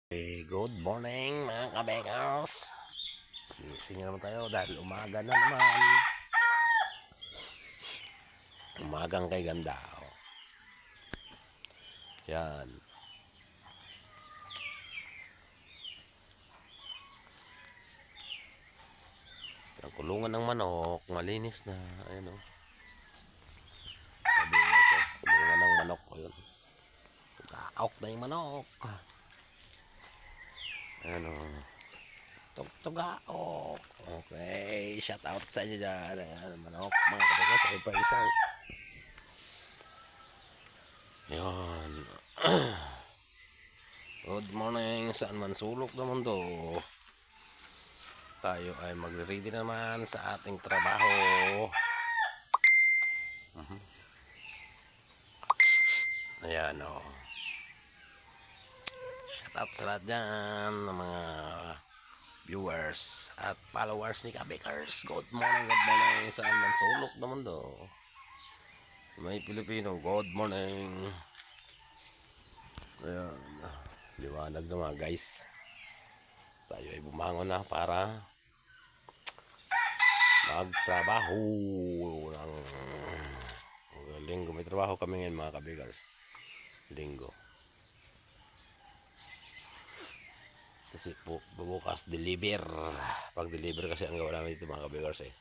Good morning mga kabekers. Gising na naman tayo dahil umaga na naman. Umagang kay ganda. Yan. Ang kulungan ng manok, malinis na. Ayan o. Kulungan ng manok. Ayun. Kaok na yung manok. Ayan o. Tugtugaok. Okay, shout out sa inyo dyan. Ayan, manok, mga kabekers. Ay pa isang. Yan. Good morning, saan man sulok ng mundo. Tayo ay magre-ready naman sa ating trabaho. Ayan o. Shout out sa lahat dyan ng mga viewers at followers ni Kabekers. Good morning, saan man sulok ng mundo. May Pilipino, good morning. Ayan, liwanag na mga guys. Tayo ay bumangon na para magtrabaho ng linggo. May trabaho kami ngayon mga kabekers. Linggo. Kasi bukas deliver. Pag deliver kasi ang gawa namin dito mga kabekers eh.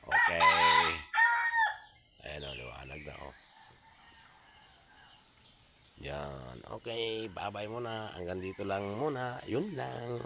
Okay. Ayan o, liwanag na o. Yan. Okay, bye-bye muna. Hanggang dito lang muna. Yun lang.